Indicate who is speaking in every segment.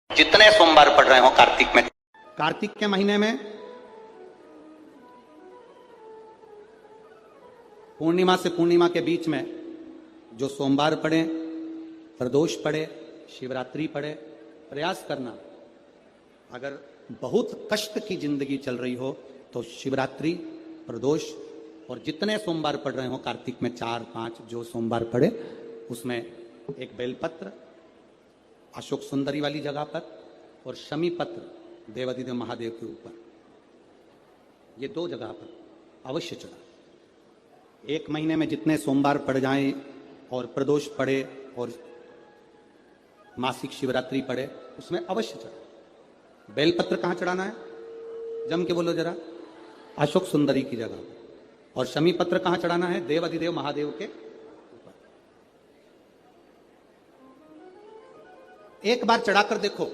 Speaker 1: जितने सोमवार पड़ रहे हो कार्तिक में,
Speaker 2: कार्तिक के महीने में पूर्णिमा से पूर्णिमा के बीच में जो सोमवार पड़े, प्रदोष पड़े, शिवरात्रि पड़े, प्रयास करना। अगर बहुत कष्ट की जिंदगी चल रही हो तो शिवरात्रि, प्रदोष और जितने सोमवार पड़ रहे हो कार्तिक में 4-5 जो सोमवार पड़े, उसमें एक बेलपत्र अशोक सुंदरी वाली जगह पर और शमी पत्र देवादिदेव महादेव के ऊपर, ये 2 जगह पर अवश्य चढ़ा। एक महीने में जितने सोमवार पड़ जाएं और प्रदोष पड़े और मासिक शिवरात्रि पड़े, उसमें अवश्य चढ़ा। बेलपत्र कहां चढ़ाना है? जम के बोलो जरा। अशोक सुंदरी की जगह। और शमी पत्र कहां चढ़ाना है? देवादिदेव महादेव के ऊपर। एक बार चढ़ाकर देखो,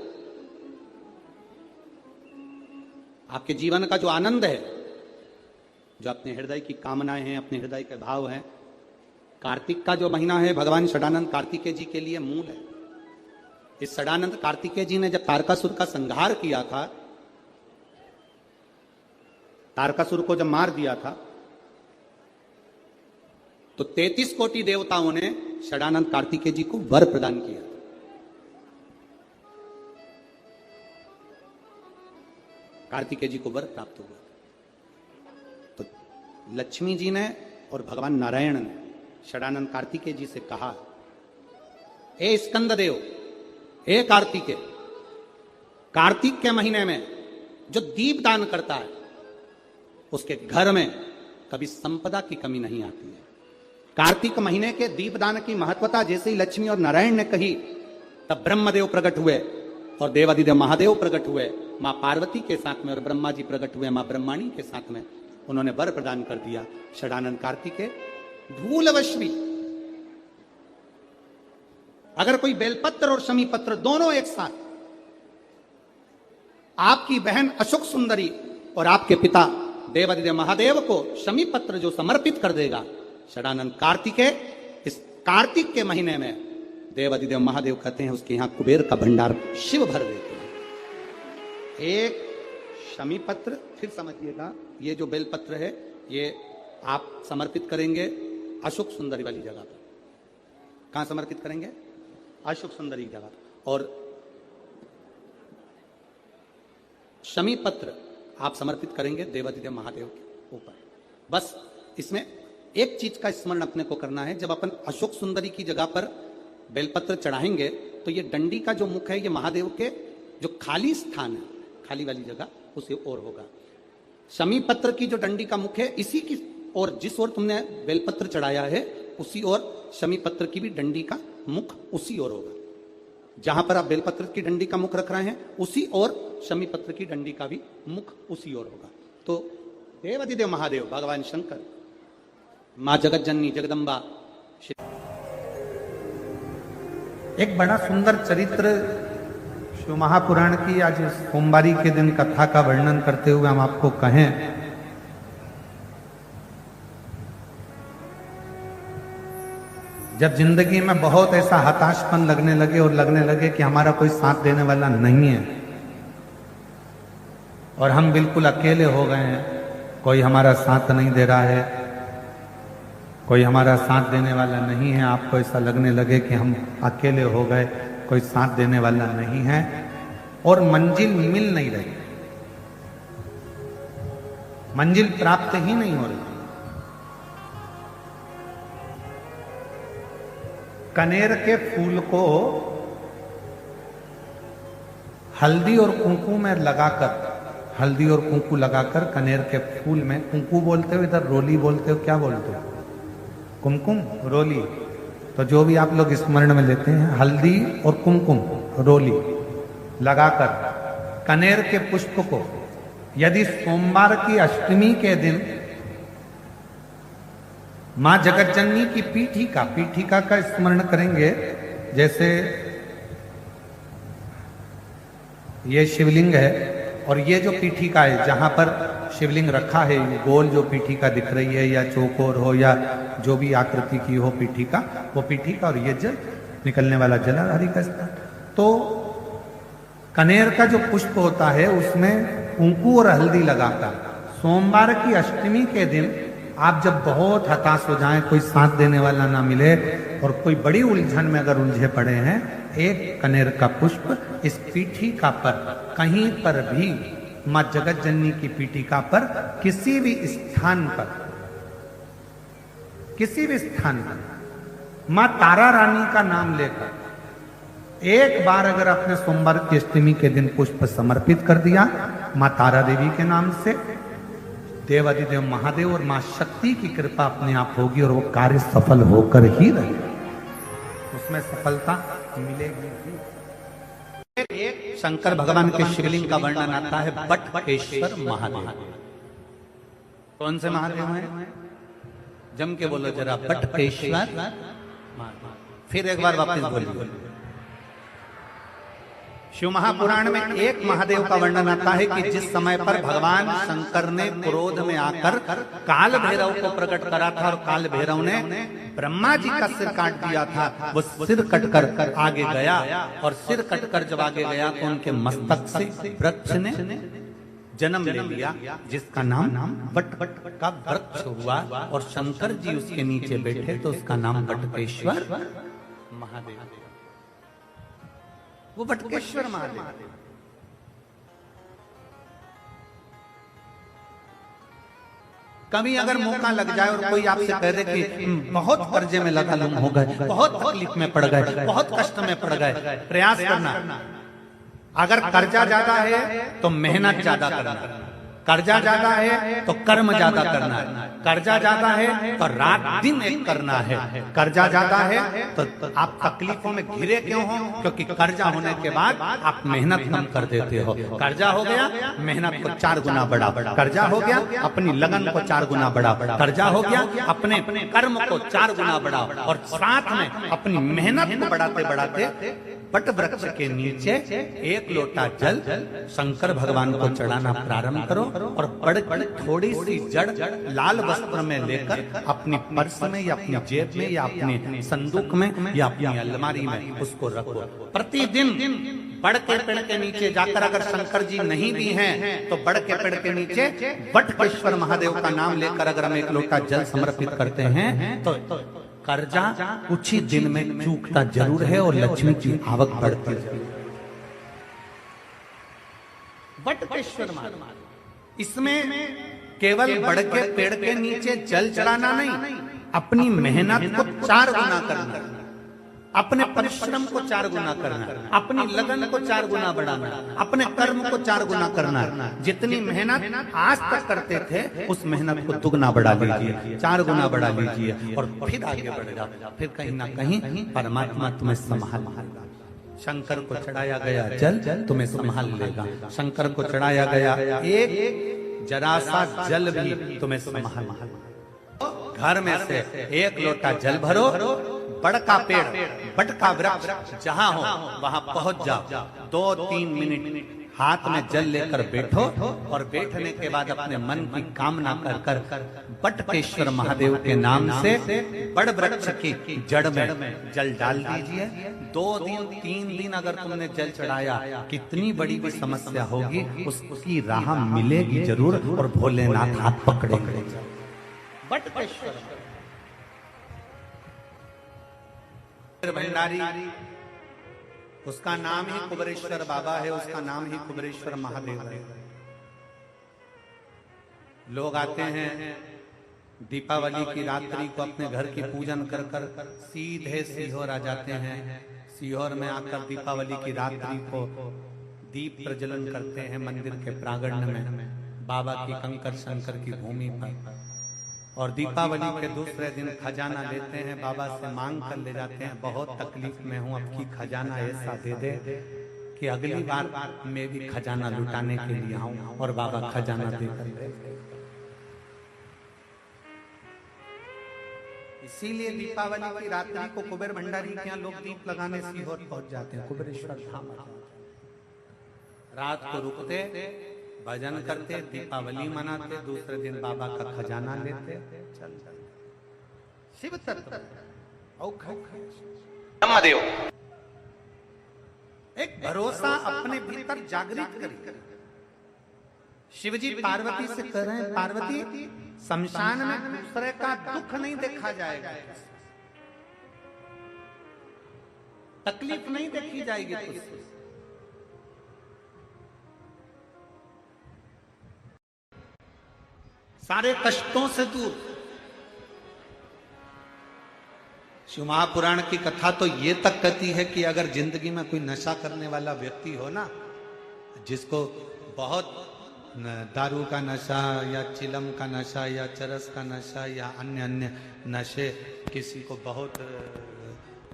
Speaker 2: आपके जीवन का जो आनंद है, जो अपने हृदय की कामनाएं हैं, अपने हृदय के भाव हैं, कार्तिक का जो महीना है भगवान षडानंद कार्तिकेय जी के लिए मूल है। इस षडानंद कार्तिकेय जी ने जब तारकासुर का संहार किया था, तारकासुर को जब मार दिया था, तो 33 कोटि देवताओं ने षडानंद कार्तिकेय जी को वर प्रदान किया। कार्तिकेय जी को वर प्राप्त हुआ। तो लक्ष्मी जी ने और भगवान नारायण ने षडानंद कार्तिकेय जी से कहा, हे स्कंद देव, हे कार्तिकेय, कार्तिक के महीने में जो दीप दान करता है उसके घर में कभी संपदा की कमी नहीं आती है। कार्तिक महीने के दीपदान की महत्वता जैसे ही लक्ष्मी और नारायण ने कही, तब ब्रह्मदेव प्रकट हुए और देवादिदेव महादेव प्रकट हुए, मां पार्वती के साथ में, और ब्रह्मा जी प्रकट हुए मां ब्रह्माणी के साथ में। उन्होंने वर प्रदान कर दिया। षडानंद कार्तिकेय धूलवश भी अगर कोई बेलपत्र और शमी पत्र दोनों एक साथ आपकी बहन अशोक सुंदरी और आपके पिता देवादिदेव महादेव को शमी पत्र जो समर्पित कर देगा, षडानंद कार्तिकेय इस कार्तिक के महीने में देवादिदेव महादेव कहते हैं उसके यहां कुबेर का भंडार शिव भर देते हैं। एक शमी पत्र, फिर समझिएगा, ये जो बेलपत्र है ये आप समर्पित करेंगे अशोक सुंदरी वाली जगह पर। कहां समर्पित करेंगे? अशोक सुंदरी की जगह पर। और शमी पत्र आप समर्पित करेंगे देवादिदेव महादेव के ऊपर। बस इसमें एक चीज का स्मरण अपने को करना है, जब अपन अशोक सुंदरी की जगह पर बेलपत्र चढ़ाएंगे तो ये डंडी का जो मुख है ये महादेव के जो खाली स्थान है, खाली वाली जगह, उसी ओर होगा। शमी पत्र की जो डंडी का मुख है इसी की ओर, जिस ओर तुमने बेलपत्र चढ़ाया है उसी ओर शमी पत्र की भी डंडी का मुख उसी ओर होगा। जहां पर आप बेलपत्र की डंडी का मुख रख रहे हैं उसी ओर शमी पत्र की डंडी का भी मुख उसी ओर होगा। तो देवादिदेव महादेव, भगवान शंकर, मां जगत जननी जगदम्बा। एक बड़ा सुंदर चरित्र शिव महापुराण की आज सोमवारी के दिन कथा का वर्णन करते हुए हम आपको कहें, जब जिंदगी में बहुत ऐसा हताशपन लगने लगे और लगने लगे कि हमारा कोई साथ देने वाला नहीं है और हम बिल्कुल अकेले हो गए हैं, कोई हमारा साथ नहीं दे रहा है, कोई हमारा साथ देने वाला नहीं है, आपको ऐसा लगने लगे कि हम अकेले हो गए, कोई साथ देने वाला नहीं है और मंजिल मिल नहीं रही, मंजिल प्राप्त ही नहीं हो रही। कनेर के फूल को हल्दी और कुंकू में लगाकर, हल्दी और कुंकू लगाकर कनेर के फूल में, कुंकू बोलते हो, इधर रोली बोलते हो, क्या बोलते हो? कुमकुम, रोली। तो जो भी आप लोग स्मरण में लेते हैं, हल्दी और कुमकुम, रोली लगाकर कनेर के पुष्प को यदि सोमवार की अष्टमी के दिन मां जगतजननी की पीठिका का स्मरण करेंगे, जैसे ये शिवलिंग है और ये जो पीठिका है जहां पर शिवलिंग रखा है, गोल जो पीठिका दिख रही है या चौकोर हो या जो भी आकृति की हो पीठिका, वो पीठिका और ये जल निकलने वाला जल हरि का स्थान। तो कनेर का जो पुष्प होता है उसमें कुंकू और हल्दी लगाता है। सोमवार की अष्टमी के दिन आप जब बहुत हताश हो जाएं, कोई साथ देने वाला ना मिले और कोई बड़ी उलझन में अगर उलझे पड़े हैं, एक कनेर का पुष्प इस पीठिका पर कहीं पर भी, मां जगत जननी की पीठिका पर किसी भी स्थान पर, किसी भी स्थान पर मां तारा रानी का नाम लेकर एक बार अगर आपने सोमवार की अष्टमी के दिन पुष्प समर्पित कर दिया मां तारा देवी के नाम से, देवाधिदेव महादेव और मां शक्ति की कृपा अपने आप होगी और वो कार्य सफल होकर ही रहेगा, उसमें सफलता मिलेगी। एक शंकर भगवान के शिवलिंग का वर्णन आता है बटकेश्वर महादेव। कौन से महादेव हैं? जम के बोलो जरा, बटकेश्वर। फिर एक बार वापस बोलिए। शिव महापुराण में एक महादेव का वर्णन आता है कि जिस समय पर भगवान शंकर ने क्रोध में आकर काल भैरव को प्रकट करा था और काल भैरव ने ब्रह्मा जी का सिर काट दिया था, वो सिर कटकर आगे गया और सिर कटकर जब आगे गया तो उनके मस्तक से वृक्ष ने जन्म ले लिया, जिसका नाम बट का वृक्ष हुआ और शंकर जी उसके नीचे बैठे तो उसका नाम बटकेश्वर महादेव। वो बटकेश्वर महादेव। कभी अगर मौका लग जाए और कोई आपसे कह दे कि बहुत कर्जे में लगा लुम हो गए, बहुत तकलीफ में पड़ गए, बहुत कष्ट में पड़ गए, प्रयास करना। अगर कर्जा ज्यादा है तो मेहनत ज्यादा करना, कर्जा ज्यादा है तो कर्म ज्यादा करना है, कर्जा ज्यादा है तो रात दिन एक करना है, कर्जा ज्यादा है तो आप तकलीफों में घिरे क्यों हो? क्योंकि कर्जा होने के बाद आप मेहनत कम कर देते हो। कर्जा हो गया, मेहनत को 4 गुना बढ़ाओ, कर्जा हो गया, अपनी लगन को 4 गुना बढ़ाओ, कर्जा हो गया, अपने कर्म को 4 गुना बढ़ाओ और साथ में अपनी मेहनत को बढ़ाते बढ़ाते बट वृक्ष के नीचे 1 लोटा जल शंकर भगवान को चढ़ाना प्रारंभ करो और बड़ी थोड़ी सी जड़ लाल वस्त्र में लेकर अपनी पर्स में या अपनी जेब में या अपने संदूक में या अपनी अलमारी में उसको रखो। प्रतिदिन बड़ के पेड़ के नीचे जाकर अगर शंकर जी नहीं भी हैं तो बड़ के पेड़ के नीचे बटकेश्वर महादेव का नाम लेकर अगर हम 1 लोटा जल समर्पित करते हैं तो कर्जा कुछ ही दिन में चूकता जरूर है और लक्ष्मी की आवक बढ़ती है। बटकेश्वर महादेव, इसमें केवल बड़ के पेड़ के नीचे जल चढ़ाना नहीं, अपनी मेहनत को 4 गुना करना, अपने परिश्रम को 4 गुना करना, अपनी लगन को 4 गुना बढ़ाना, अपने कर्म को 4 गुना करना। जितनी मेहनत आज तक करते थे उस मेहनत को दुगना बढ़ा लीजिए, 4 गुना बढ़ा लीजिए और फिर आगे बढ़ जाओ। फिर कहीं ना कहीं परमात्मा तुम्हें संभाल लेगा। शंकर को चढ़ाया गया जल तुम्हें संभाल लेगा, शंकर को चढ़ाया गया एक जरा सा जल भी तुम्हें संभाल। घर में से 1 लोटा जल भरो, बड़ का पेड़, बट का वृक्ष जहां हो वहां पहुंच जाओ, 2-3 मिनट हाथ में जल लेकर बैठो और बैठने के बाद अपने मन की कामना कर बटकेश्वर महादेव के नाम से बड़ वृक्ष की जड़ में जल डाल दीजिए। 2 दिन 3 दिन अगर तुमने जल चढ़ाया, कितनी बड़ी भी समस्या होगी उसकी राह मिलेगी जरूर और भोलेनाथ हाथ पकड़ेंगे। बटकेश्वर भंडारी, उसका नाम ही कुबेरेश्वर बाबा है, उसका नाम ही कुबेरेश्वर महादेव है। लोग आते हैं दीपावली की रात्रि को अपने घर की पूजन कर कर सीधे सीहोर आ जाते हैं। सीहोर में आकर दीपावली की रात्रि को दीप प्रज्वलन करते हैं मंदिर के प्रांगण में, बाबा की कंकर शंकर की भूमि पर। और दीपावली के दूसरे दिन खजाना लेते हैं, बाबा से मांग कर ले जाते हैं, बहुत तकलीफ में हूं, अब की खजाना ऐसा दे दे कि अगली बार मैं भी खजाना लुटाने के लिए आऊं। और बाबा खजाना देकर इसीलिए दीपावली की रात्रि को कुबेर भंडारी के यहाँ लोग दीप लगाने सीहोर पहुंच जाते हैं, कुबेरेश्वर धाम। रात को रुकते, भजन करते, दीपावली मनाते, दूसरे दिन बाबा का खजाना लेते, चल शिव तत्व।
Speaker 1: ब्रह्मदेव
Speaker 2: एक भरोसा अपने भीतर जागृत करिए। शिवजी पार्वती से कह रहे हैं, पार्वती शमशान में दूसरे का दुख नहीं देखा जाएगा, तकलीफ नहीं देखी जाएगी तुझसे। सारे कष्टों से दूर। शिव महापुराण की कथा तो ये तक कहती है कि अगर जिंदगी में कोई नशा करने वाला व्यक्ति हो ना, जिसको बहुत दारू का नशा या चिलम का नशा या चरस का नशा या अन्य अन्य नशे, किसी को बहुत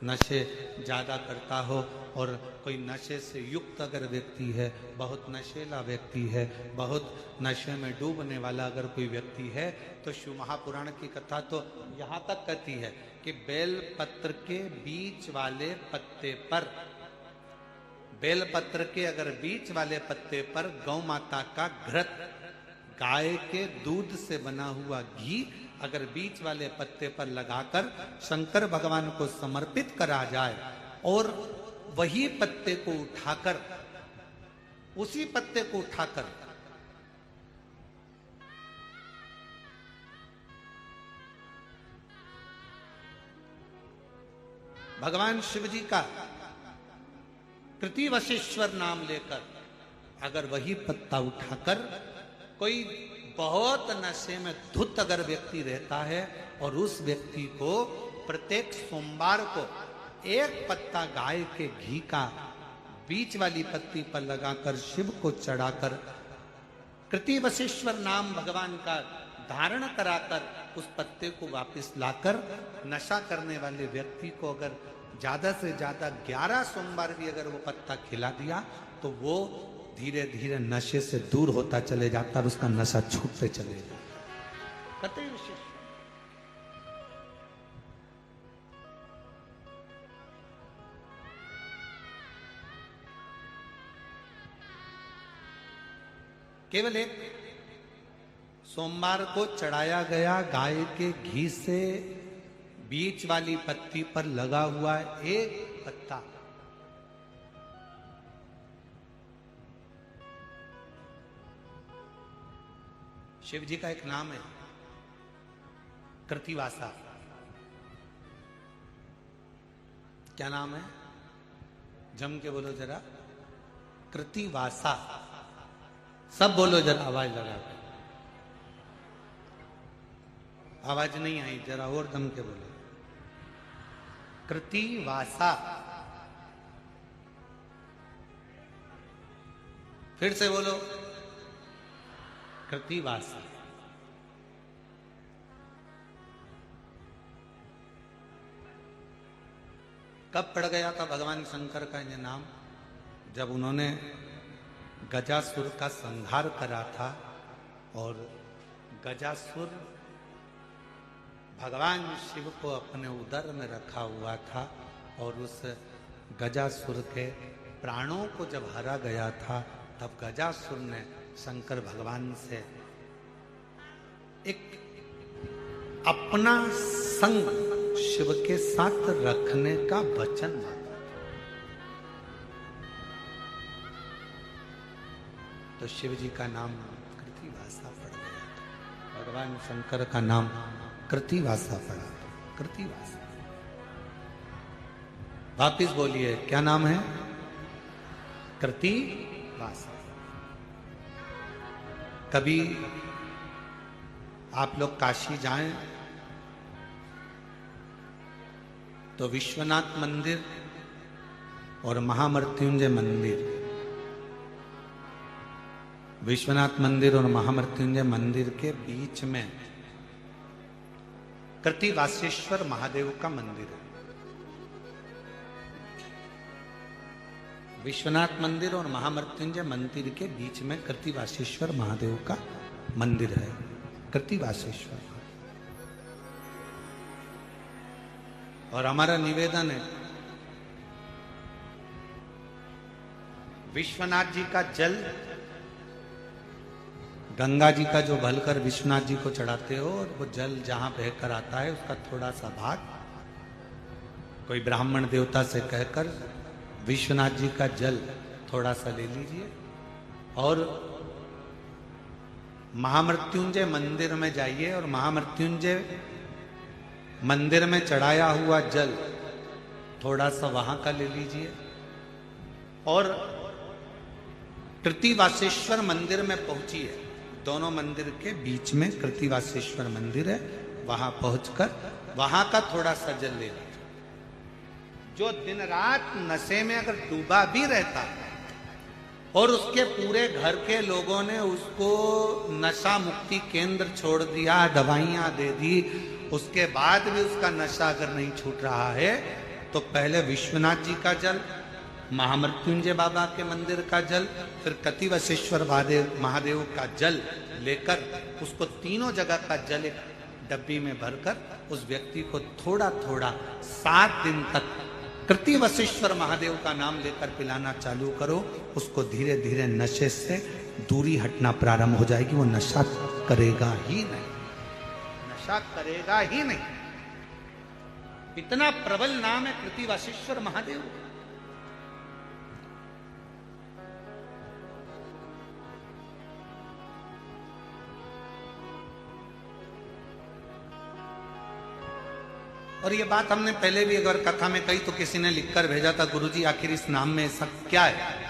Speaker 2: नशे ज़्यादा करता हो, और कोई नशे से युक्त अगर व्यक्ति है, बहुत नशेला व्यक्ति है, बहुत नशे में डूबने वाला अगर कोई व्यक्ति है, तो शिव महापुराण की कथा तो यहाँ तक कहती है कि बेल पत्र के बीच वाले पत्ते पर, बेल पत्र के अगर बीच वाले पत्ते पर गौ माता का घृत, गाय के दूध से बना हुआ घी अगर बीच वाले पत्ते पर लगाकर शंकर भगवान को समर्पित करा जाए, और वही पत्ते को उठाकर, उसी पत्ते को उठाकर भगवान शिव जी का कृतिवशेश्वर नाम लेकर अगर वही पत्ता उठाकर कोई बहुत नशे में धुत अगर व्यक्ति रहता है, और उस व्यक्ति को प्रत्येक सोमवार को एक पत्ता गाय के घी का बीच वाली पत्ती पर लगाकर शिव को चढ़ाकर कृतिवशेश्वर नाम भगवान का धारण कराकर उस पत्ते को वापस लाकर नशा करने वाले व्यक्ति को अगर ज्यादा से ज्यादा 11 सोमवार भी अगर वो पत्ता खिला दिया, तो वो धीरे धीरे नशे से दूर होता चले जाता और उसका नशा छूटते चले जाता। कतई विशेष केवल एक सोमवार को चढ़ाया गया गाय के घी से बीच वाली पत्ती पर लगा हुआ एक पत्ता, शिव जी का एक नाम है कृतिवासा। क्या नाम है? जम के बोलो जरा, कृतिवासा। सब बोलो जरा आवाज लगा के। आवाज नहीं आई, जरा और दम के बोलो। कृतिवासा। फिर से बोलो, कृतिवासा। कब पड़ गया था भगवान शंकर का ये नाम? जब उन्होंने गजासुर का संहार करा था, और गजासुर भगवान शिव को अपने उदर में रखा हुआ था, और उस गजासुर के प्राणों को जब हरा गया था, तब गजासुर ने शंकर भगवान से एक अपना संग शिव के साथ रखने का वचन मांगा। तो शिव जी का नाम कृतिवासा पड़ गया था, भगवान शंकर का नाम कृतिवासा पड़ा। कृतिवासा। वापिस बोलिए, क्या नाम है? कृतिवासा। कभी आप लोग काशी जाएं तो विश्वनाथ मंदिर और महामृत्युंजय मंदिर, विश्वनाथ मंदिर और महामृत्युंजय मंदिर के बीच में कृतिवासेश्वर महादेव का मंदिर है। विश्वनाथ मंदिर और महामृत्युंजय मंदिर के बीच में कृतिवासेश्वर महादेव का मंदिर है। कृतिवासेश्वर। और हमारा निवेदन है, विश्वनाथ जी का जल, गंगा जी का जो भलकर विश्वनाथ जी को चढ़ाते हो, और वो जल जहां बहकर आता है उसका थोड़ा सा भाग कोई ब्राह्मण देवता से कहकर विश्वनाथ जी का जल थोड़ा सा ले लीजिए और महामृत्युंजय मंदिर में जाइए और महामृत्युंजय मंदिर में चढ़ाया हुआ जल थोड़ा सा वहां का ले लीजिए और कृतिवासेश्वर मंदिर में पहुंचिए। दोनों मंदिर के बीच में कृतिवासेश्वर मंदिर है, वहां पहुंचकर वहां का थोड़ा सा जल ले लीजिए। जो दिन रात नशे में अगर डूबा भी रहता है और उसके पूरे घर के लोगों ने उसको नशा मुक्ति केंद्र छोड़ दिया, दवाइयां दे दी, उसके बाद भी उसका नशा अगर नहीं छूट रहा है तो पहले विश्वनाथ जी का जल, महामृत्युंजय बाबा के मंदिर का जल, फिर कतिवसेश्वर महादेव का जल लेकर उसको तीनों जगह का जल एक डब्बी में भरकर उस व्यक्ति को थोड़ा थोड़ा 7 दिन तक कृतिवसेश्वर महादेव का नाम लेकर पिलाना चालू करो। उसको धीरे धीरे नशे से दूरी हटना प्रारंभ हो जाएगी, वो नशा करेगा ही नहीं, नशा करेगा ही नहीं। इतना प्रबल नाम है कृतिवसेश्वर महादेव। और ये बात हमने पहले भी अगर कथा में कही तो किसी ने लिखकर भेजा था, गुरुजी आखिर इस नाम में ऐसा क्या है?